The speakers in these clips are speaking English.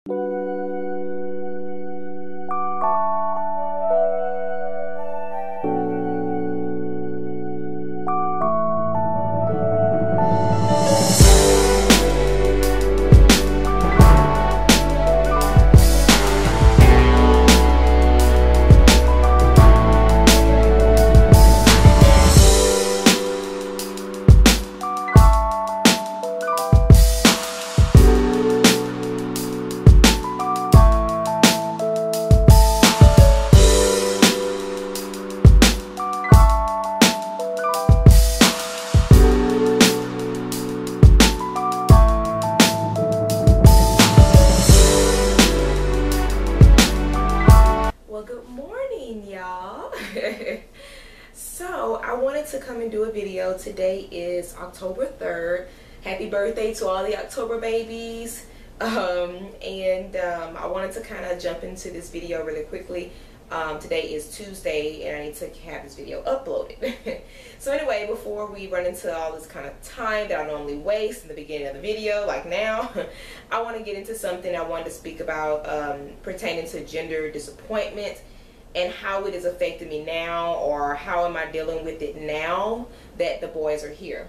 So I wanted to come and do a video. Today is October 3rd. Happy birthday to all the October babies. I wanted to kind of jump into this video really quickly. Today is Tuesday and I need to have this video uploaded. So anyway, before we run into all this kind of time that I normally waste in the beginning of the video, like now, I want to get into something I wanted to speak about pertaining to gender disappointment and how it is affecting me now, or how am I dealing with it now that the boys are here.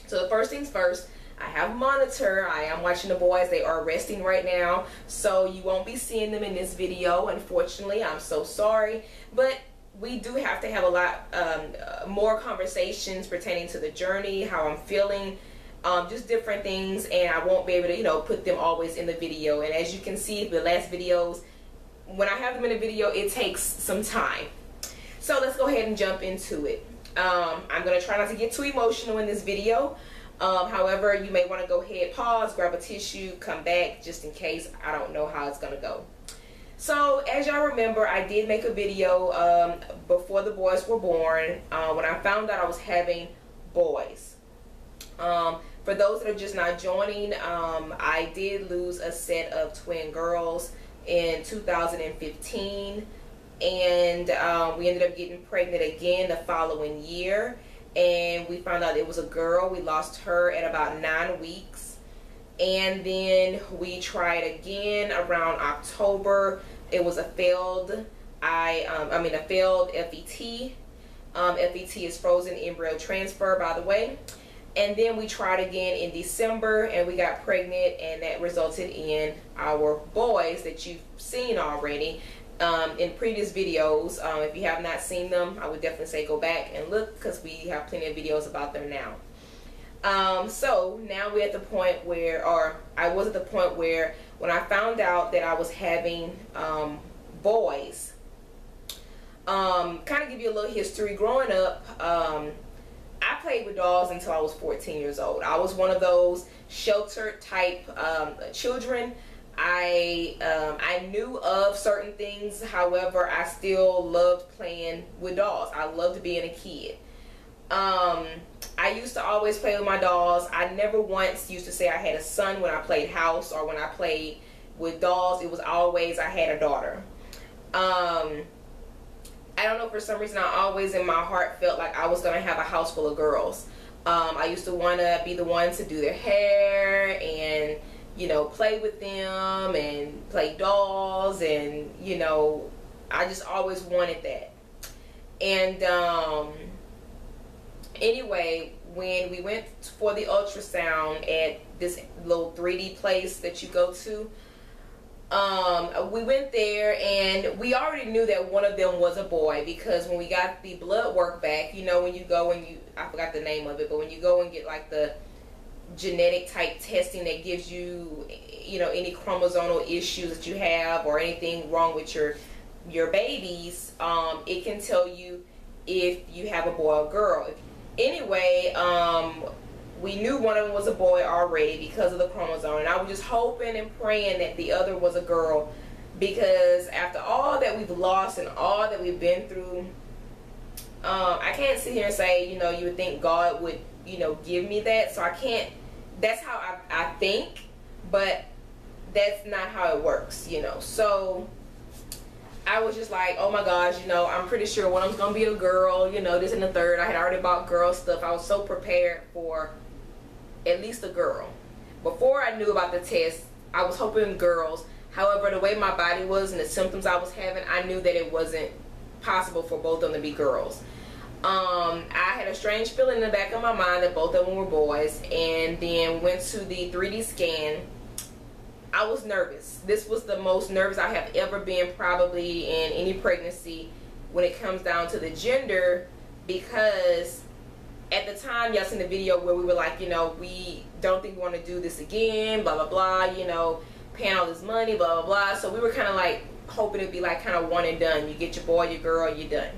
So the first things first, I have a monitor. I am watching the boys. They are resting right now, so you won't be seeing them in this video, unfortunately. I'm so sorry, but we do have to have a lot more conversations pertaining to the journey, how I'm feeling, just different things, and I won't be able to, put them always in the video. And as you can see, the last videos, when I have them in a video, it takes some time. So let's go ahead and jump into it. I'm going to try not to get too emotional in this video. However, you may want to go ahead, pause, grab a tissue, come back, just in case. I don't know how it's going to go. So as y'all remember, I did make a video before the boys were born, when I found out I was having boys. For those that are just not joining, I did lose a set of twin girls in 2015, and we ended up getting pregnant again the following year, and we found out it was a girl. We lost her at about 9 weeks, and then we tried again around October. It was a failed a failed FET. FET is frozen embryo transfer, by the way. And then we tried again in December and we got pregnant, and that resulted in our boys that you've seen already in previous videos. If you have not seen them, I would definitely say go back and look, because we have plenty of videos about them now. So now we're at the point where, or I was at the point where, when I found out that I was having boys, kind of give you a little history. Growing up, I played with dolls until I was 14 years old. I was one of those sheltered type children. I knew of certain things, however, I still loved playing with dolls. I loved being a kid. I used to always play with my dolls. I never once used to say I had a son when I played house or when I played with dolls. It was always I had a daughter. I don't know, for some reason I always in my heart felt like I was going to have a house full of girls. I used to want to be the one to do their hair and, play with them and play dolls, and, I just always wanted that. And anyway, when we went for the ultrasound at this little 3D place that you go to, we went there and we already knew that one of them was a boy, because when we got the blood work back, when you go and I forgot the name of it, but when you go and get like the genetic type testing that gives you, any chromosomal issues that you have or anything wrong with your babies, it can tell you if you have a boy or girl. Anyway, we knew one of them was a boy already because of the chromosome, and I was just hoping and praying that the other was a girl, because after all that we've lost and all that we've been through, I can't sit here and say, you would think God would, give me that. So I can't, that's how I think, but that's not how it works, So I was just like, oh my gosh, I'm pretty sure one of them's gonna be a girl, this and the third. I had already bought girl stuff. I was so prepared for at least a girl. Before I knew about the test, I was hoping girls. However, the way my body was and the symptoms I was having, I knew that it wasn't possible for both of them to be girls. I had a strange feeling in the back of my mind that both of them were boys, and then went to the 3D scan. I was nervous. This was the most nervous I have ever been probably in any pregnancy when it comes down to the gender, because at the time, y'all seen the video where we were like, you know, we don't think we want to do this again, blah, blah, blah, you know, paying all this money, blah, blah, blah. So we were kind of like hoping it'd be like kind of one and done. You get your boy, your girl, you're done.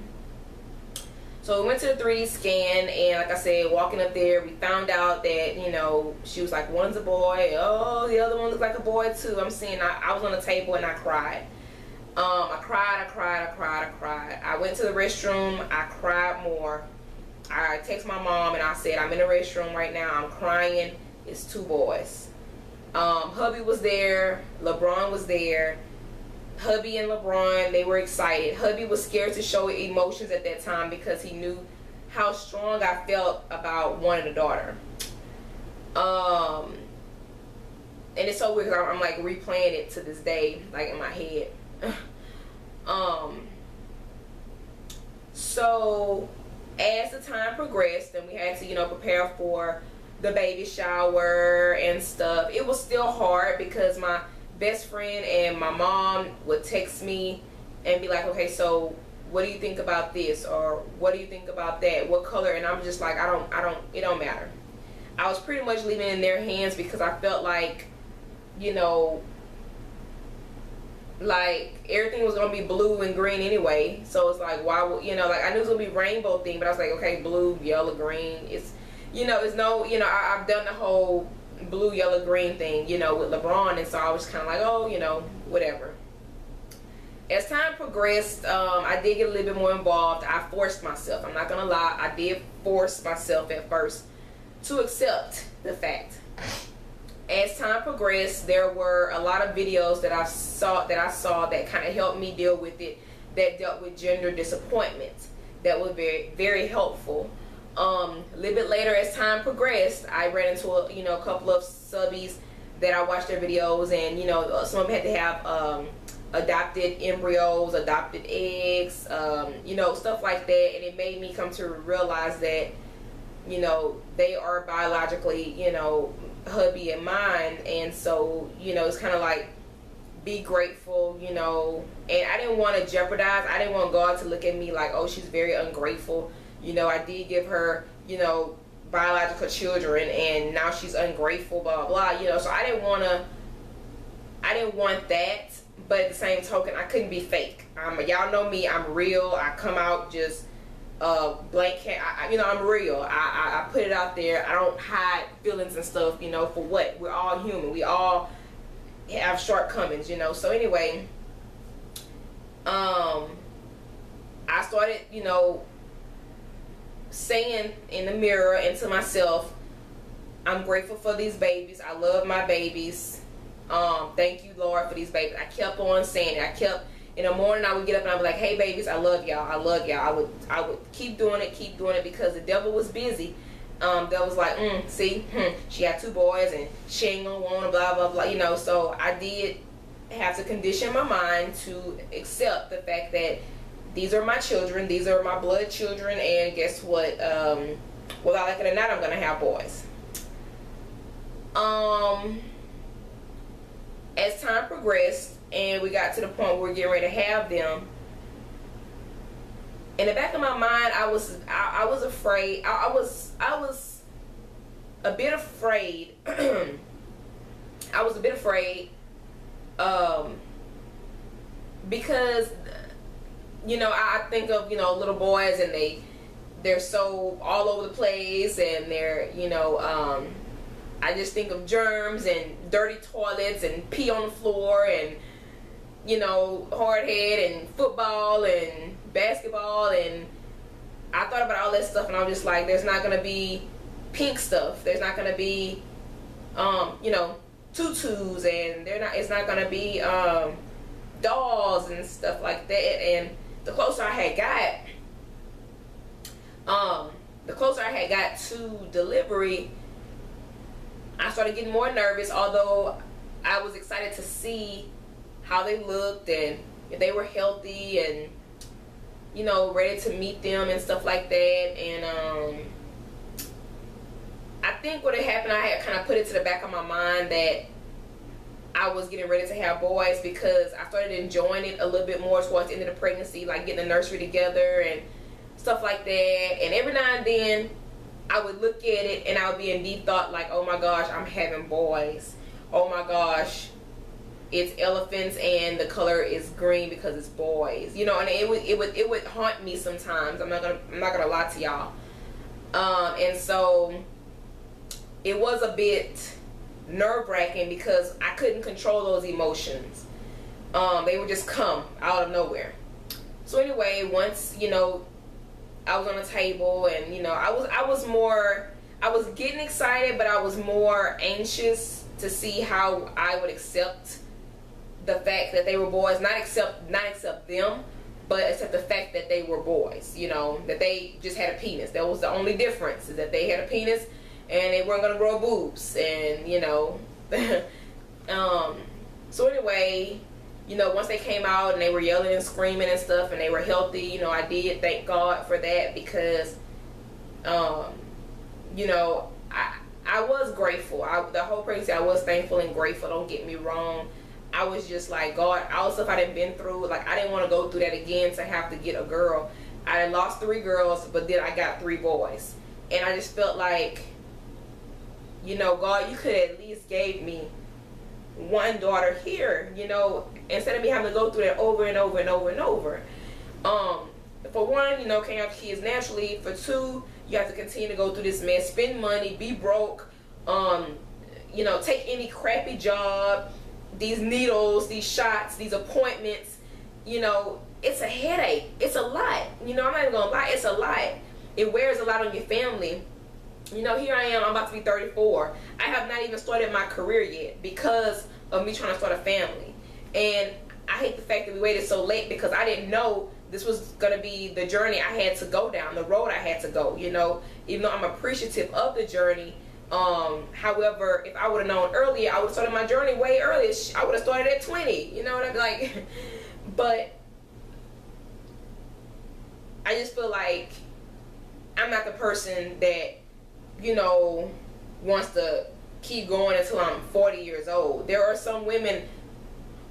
So we went to the 3D scan, and like I said, walking up there, we found out that, you know, she was like, one's a boy, oh, the other one looks like a boy too. I'm seeing, I was on the table and I cried. I cried. I went to the restroom, I cried more. I texted my mom and I said, I'm in the restroom right now, I'm crying, it's 2 boys. Hubby was there, LeBron was there. Hubby and LeBron, they were excited. Hubby was scared to show emotions at that time because he knew how strong I felt about wanting a daughter. And it's so weird because I'm like replaying it to this day, like in my head. So as the time progressed and we had to, you know, prepare for the baby shower and stuff, it was still hard because my best friend and my mom would text me and be like, okay, so what do you think about this, or what do you think about that, what color? And I'm just like, it don't matter. I was pretty much leaving it in their hands because I felt like, you know, like everything was gonna be blue and green anyway, so it's like, why would, you know, like I knew it was gonna be rainbow thing, but I was like, okay, blue, yellow, green, it's, you know, it's no, you know, I've done the whole blue, yellow, green thing, you know, with LeBron, and so I was kind of like, oh, you know, whatever. As time progressed, I did get a little bit more involved. I forced myself, I'm not gonna lie, I did force myself at first to accept the fact. As time progressed, there were a lot of videos that I saw that kind of helped me deal with it, that dealt with gender disappointment, that was very, very helpful. A little bit later, as time progressed, I ran into a couple of subbies that I watched their videos, and you know, some of them had to have adopted embryos, adopted eggs, you know, stuff like that, and it made me come to realize that, you know, they are biologically, you know, hubby and mine, and so, you know, it's kind of like, be grateful, you know, and I didn't want to jeopardize, I didn't want God to look at me like, oh, she's very ungrateful. You know, I did give her, you know, biological children, and now she's ungrateful, blah, blah, blah, you know, so I didn't want that, but at the same token, I couldn't be fake. Y'all know me, I'm real, I come out just blank, you know, I'm real, I put it out there, I don't hide feelings and stuff, you know, for what? We're all human, we all have shortcomings, you know, so anyway, I started, you know, saying in the mirror and to myself, I'm grateful for these babies, I love my babies, thank you, Lord, for these babies. I kept on saying it. In the morning I would get up and I would be like, hey babies, I love y'all, I love y'all. I would keep doing it because the devil was busy. That was like, see, she had 2 boys and she ain't gonna want blah blah blah, you know. So I did have to condition my mind to accept the fact that these are my children, these are my blood children, and guess what, whether I like it or not, I'm gonna have boys. As time progressed and we got to the point where we're getting ready to have them, in the back of my mind, I was afraid. I was a bit afraid. I was a bit afraid because, you know, I think of, you know, little boys, and they're so all over the place, and they're, you know, I just think of germs and dirty toilets and pee on the floor and, you know, hard head and football and basketball, and I thought about all that stuff, and I was just like, there's not gonna be pink stuff, there's not gonna be you know, tutus, and it's not gonna be dolls and stuff like that. And the closer I had got to delivery, I started getting more nervous, although I was excited to see how they looked and if they were healthy and, you know, ready to meet them and stuff like that. And I think what had happened, I had kind of put it to the back of my mind that I was getting ready to have boys, because I started enjoying it a little bit more towards the end of the pregnancy, like getting the nursery together and stuff like that. And every now and then I would look at it and I would be in deep thought like, oh my gosh, I'm having boys. Oh my gosh, it's elephants and the color is green because it's boys. You know, and it would haunt me sometimes. I'm not gonna lie to y'all. And so it was a bit nerve-wracking because I couldn't control those emotions. They would just come out of nowhere. So anyway, once, you know, I was on the table, and, you know, I was getting excited, but I was more anxious to see how I would accept the fact that they were boys. Not accept them, but accept the fact that they were boys. You know, that they just had a penis. That was the only difference, is that they had a penis and they weren't gonna grow boobs. And, you know, so anyway, you know, once they came out and they were yelling and screaming and stuff, and they were healthy, you know, I did thank God for that, because you know, I was grateful. The whole pregnancy, I was thankful and grateful, don't get me wrong. I was just like, God, all the stuff I done been through, like, I didn't want to go through that again, to have to get a girl. I lost 3 girls, but then I got 3 boys. And I just felt like, you know, God, you could at least gave me 1 daughter here, you know, instead of me having to go through that over and over and over and over. For 1, you know, can't have kids naturally. For 2, you have to continue to go through this mess, spend money, be broke, you know, take any crappy job, these needles, these shots, these appointments. You know, it's a headache. It's a lot. You know, I'm not even gonna lie, it's a lot. It wears a lot on your family. You know, here I am, I'm about to be 34. I have not even started my career yet because of me trying to start a family. And I hate the fact that we waited so late, because I didn't know this was going to be the journey I had to go down, the road I had to go, you know, even though I'm appreciative of the journey. However, if I would have known earlier, I would have started my journey way earlier. I would have started at 20, you know what I mean? Like, but I just feel like I'm not the person that, you know, wants to keep going until I'm 40 years old. There are some women,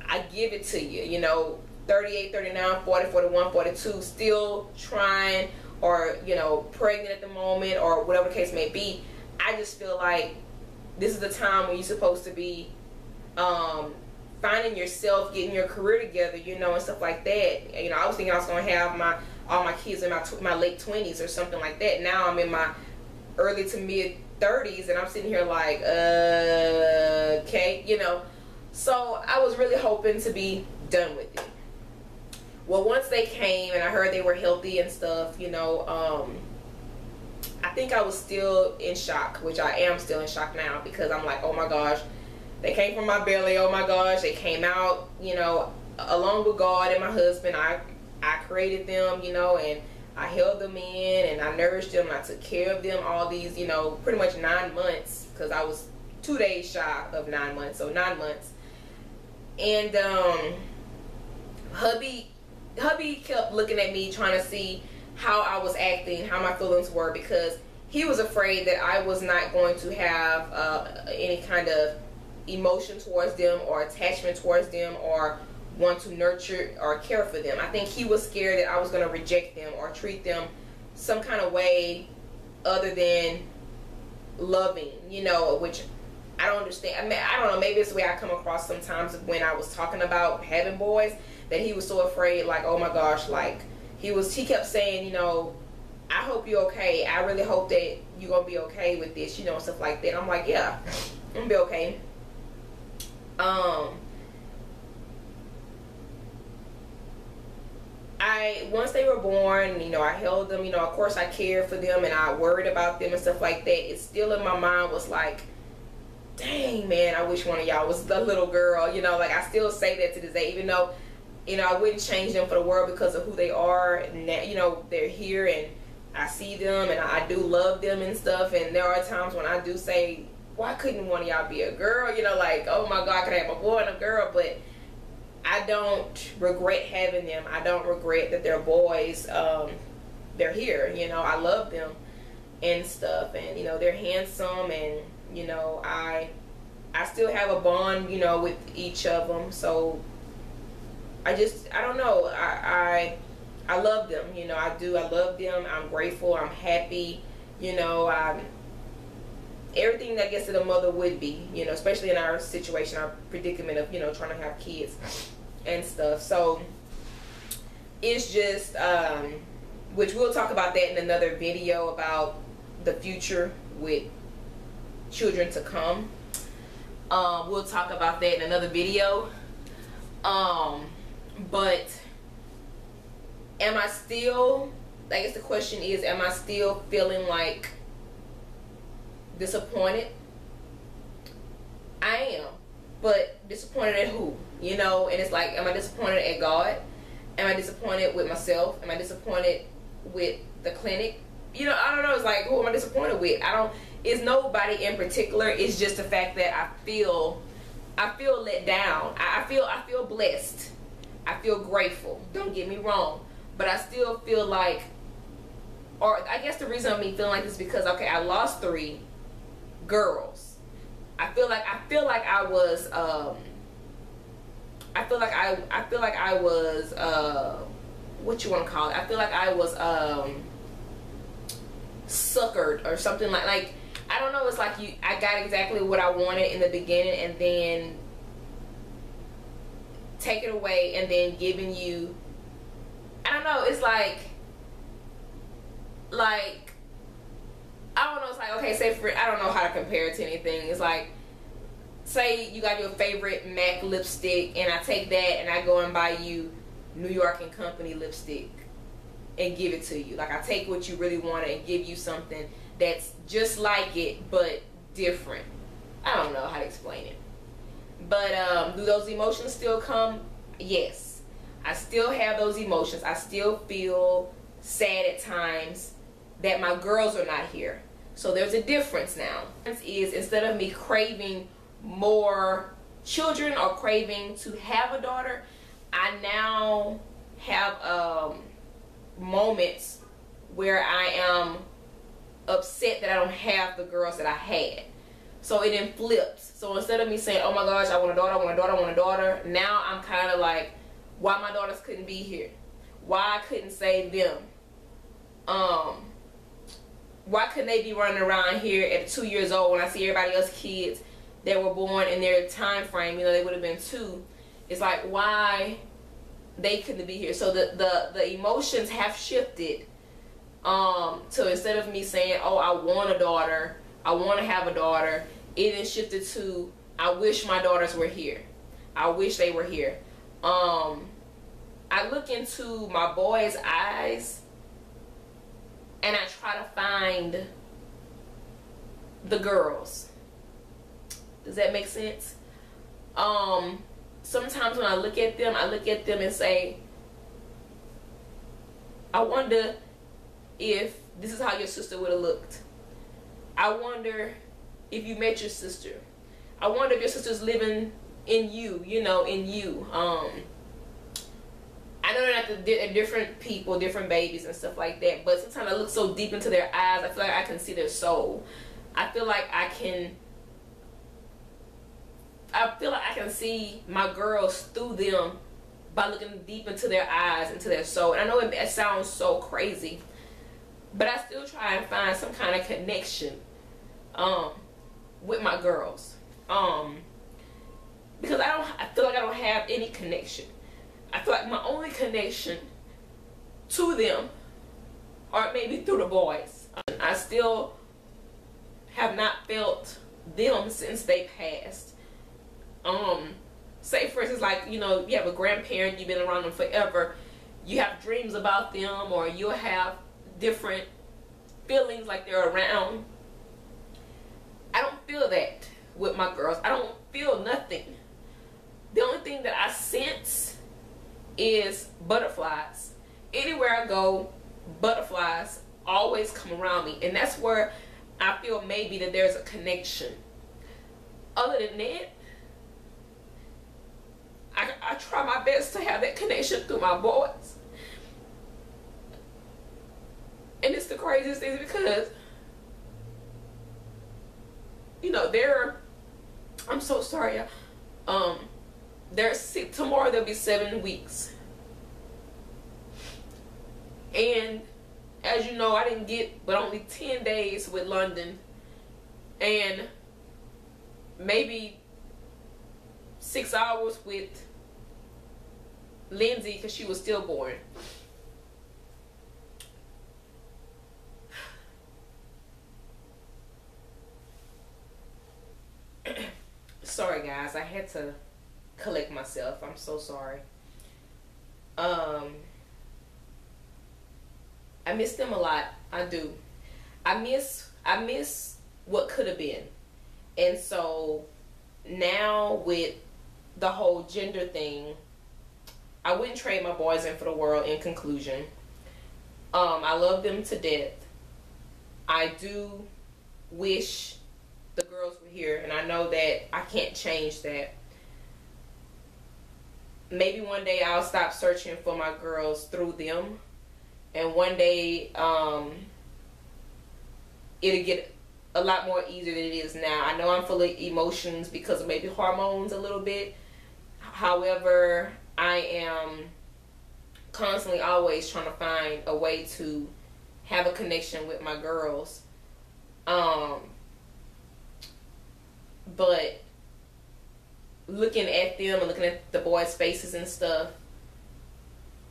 I give it to you, you know, 38, 39, 40, 41, 42, still trying, or, you know, pregnant at the moment, or whatever the case may be. I just feel like this is the time when you're supposed to be finding yourself, getting your career together, you know, and stuff like that. You know, I was thinking I was going to have all my kids in my late 20s or something like that. Now I'm in my early to mid 30s, and I'm sitting here like, okay, you know. So I was really hoping to be done with it. Well, once they came and I heard they were healthy and stuff, you know, I think I was still in shock, which I am still in shock now, because I'm like, oh my gosh, they came from my belly, oh my gosh, they came out, you know, along with God and my husband. I created them, you know, and I held them in, and I nourished them, and I took care of them all these, you know, pretty much 9 months, because I was 2 days shy of 9 months, so 9 months. And hubby kept looking at me, trying to see how I was acting, how my feelings were, because he was afraid that I was not going to have any kind of emotion towards them, or attachment towards them, or want to nurture or care for them. I think he was scared that I was going to reject them or treat them some kind of way other than loving, you know, which I don't understand. I mean, I don't know, maybe it's the way I come across sometimes when I was talking about having boys, that he was so afraid, like, oh my gosh, like, he kept saying, you know, I hope you're okay. I really hope that you're going to be okay with this, you know, stuff like that. I'm like, yeah, I'm going to be okay. Once they were born, you know, I held them, you know, of course I cared for them and I worried about them and stuff like that. It's still in my mind was like, dang, man, I wish one of y'all was the little girl, you know, like, I still say that to this day, even though, you know, I wouldn't change them for the world because of who they are. Now, you know, they're here and I see them and I do love them and stuff. And there are times when I do say, why couldn't one of y'all be a girl? You know, like, oh my God, I could have a boy and a girl. But I don't regret having them. I don't regret that they're boys. They're here, you know. I love them and stuff, and you know, they're handsome, and you know, I still have a bond, you know, with each of them. So I don't know, I love them, you know. I love them. I'm grateful, I'm happy, you know. I'm everything I guess that a mother would be, you know, especially in our situation, our predicament of, you know, trying to have kids and stuff. So it's just which we'll talk about that in another video, about the future with children to come. We'll talk about that in another video. But am I still, I guess the question is, am I still feeling like disappointed? I am, but disappointed at who? You know, and it's like, am I disappointed at God? Am I disappointed with myself? Am I disappointed with the clinic? You know, I don't know. It's like, who am I disappointed with? It's nobody in particular. It's just the fact that I feel let down. I feel blessed. I feel grateful. Don't get me wrong, but I still feel like, or I guess the reason of me feeling like this is because, okay, I lost 3 girls. I feel like I was what you want to call it? I feel like I was suckered or something, like I don't know. It's like I got exactly what I wanted in the beginning, and then take it away, and then giving you, I don't know. It's like I don't know. It's like, okay, say for, I don't know how to compare it to anything. It's like, say you got your favorite MAC lipstick, and I take that and I go and buy you New York and Company lipstick and give it to you. Like, I take what you really wanted and give you something that's just like it but different. I don't know how to explain it. But do those emotions still come? Yes. I still have those emotions. I still feel sad at times that my girls are not here. So there's a difference now. The difference is, instead of me craving more children or craving to have a daughter, I now have moments where I am upset that I don't have the girls that I had. So it then flips. So instead of me saying, oh my gosh, I want a daughter, I want a daughter, I want a daughter, now I'm kind of like, why my daughters couldn't be here? Why I couldn't save them? Why couldn't they be running around here at 2 years old when I see everybody else's kids that were born in their time frame? You know, they would have been 2. It's like, why they couldn't be here? So the emotions have shifted. So instead of me saying, oh, I want a daughter, I want to have a daughter, it then shifted to, I wish my daughters were here. I wish they were here. I look into my boys' eyes and I try to find the girls. Does that make sense? Sometimes when I look at them and say, I wonder if this is how your sister would have looked. I wonder if you met your sister. I wonder if your sister's living in you, you know, in you. I know they're not different people, different babies and stuff like that, but sometimes I look so deep into their eyes, I feel like I can see their soul. I feel like I can see my girls through them by looking deep into their eyes, into their soul. And I know it sounds so crazy, but I still try and find some kind of connection with my girls. Because I feel like I don't have any connection. I feel like my only connection to them are maybe through the boys. I still have not felt them since they passed. Say for instance, like, you know, you have a grandparent, you've been around them forever, you have dreams about them, or you'll have different feelings like they're around. I don't feel that with my girls. I don't feel nothing. The only thing that I sense is butterflies. Anywhere I go, butterflies always come around me, and that's where I feel maybe that there's a connection. other than that, I try my best to have that connection through my boys. And it's the craziest thing because, you know, I'm so sorry, they're sick. Tomorrow they'll be 7 weeks. And as you know, I didn't get but only 10 days with London, and maybe 6 hours with Lindsay because she was stillborn. Sorry guys, I had to collect myself. I'm so sorry. I miss them a lot. I do. I miss what could have been. And so now with the whole gender thing, I wouldn't trade my boys in for the world. In conclusion, I love them to death. I do wish the girls were here, and I know that I can't change that. Maybe one day I'll stop searching for my girls through them, and one day it'll get a lot more easier than it is now. I know I'm full of emotions because of maybe hormones a little bit. However, I am constantly always trying to find a way to have a connection with my girls. But looking at them and looking at the boys' faces and stuff,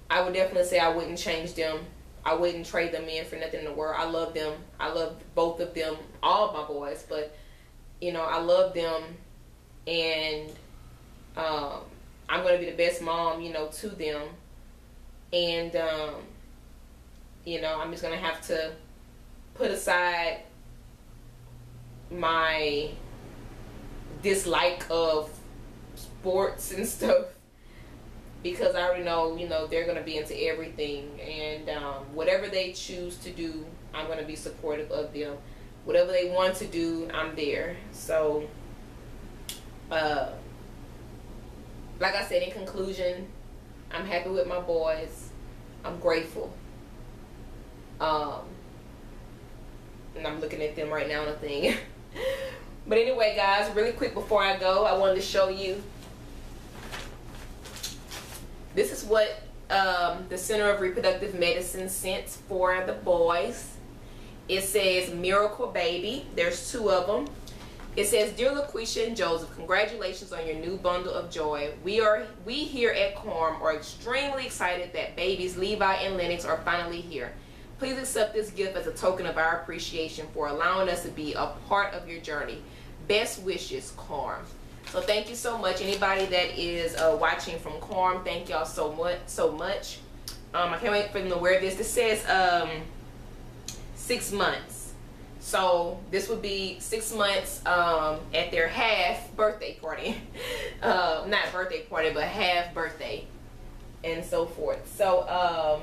I would definitely say I wouldn't change them. I wouldn't trade them in for nothing in the world. I love them. I love both of them, all of my boys. But, you know, I love them. And I'm going to be the best mom, you know, to them. And, you know, I'm just going to have to put aside my dislike of sports and stuff, because I already know, you know, they're going to be into everything. And whatever they choose to do, I'm going to be supportive of them. Whatever they want to do, I'm there. So, like I said, in conclusion, I'm happy with my boys. I'm grateful. And I'm looking at them right now on a thing. But anyway, guys, really quick before I go, I wanted to show you. This is what the Center of Reproductive Medicine sent for the boys. It says Miracle Baby. There's 2 of them. It says, Dear LaQuisha and Joseph, congratulations on your new bundle of joy. We here at Corm are extremely excited that babies Levi and Lenix are finally here. Please accept this gift as a token of our appreciation for allowing us to be a part of your journey. Best wishes, Corm. So thank you so much. Anybody that is watching from Corm, thank y'all so much. I can't wait for them to wear this. This says 6 months. So this would be 6 months at their half birthday party. Not birthday party, but half birthday and so forth. So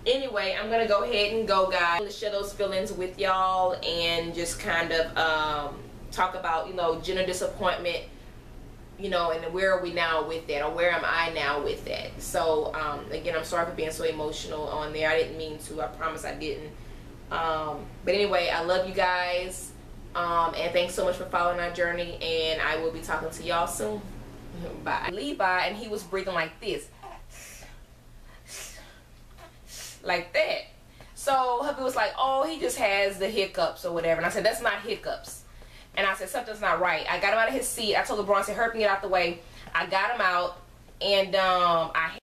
anyway, I'm gonna go ahead and go, guys. To share those feelings with y'all and just kind of talk about, you know, gender disappointment, you know, and where are we now with that, or where am I now with that. So again, I'm sorry for being so emotional on there. I didn't mean to. I promise I didn't. But anyway, I love you guys, and thanks so much for following our journey, and I will be talking to y'all soon. Bye. Levi, and he was breathing like this, like that. So hubby was like, oh, he just has the hiccups or whatever. And I said, that's not hiccups. And I said, something's not right. I got him out of his seat. I told LeBron, I said, hurry up and get out the way. I got him out, and I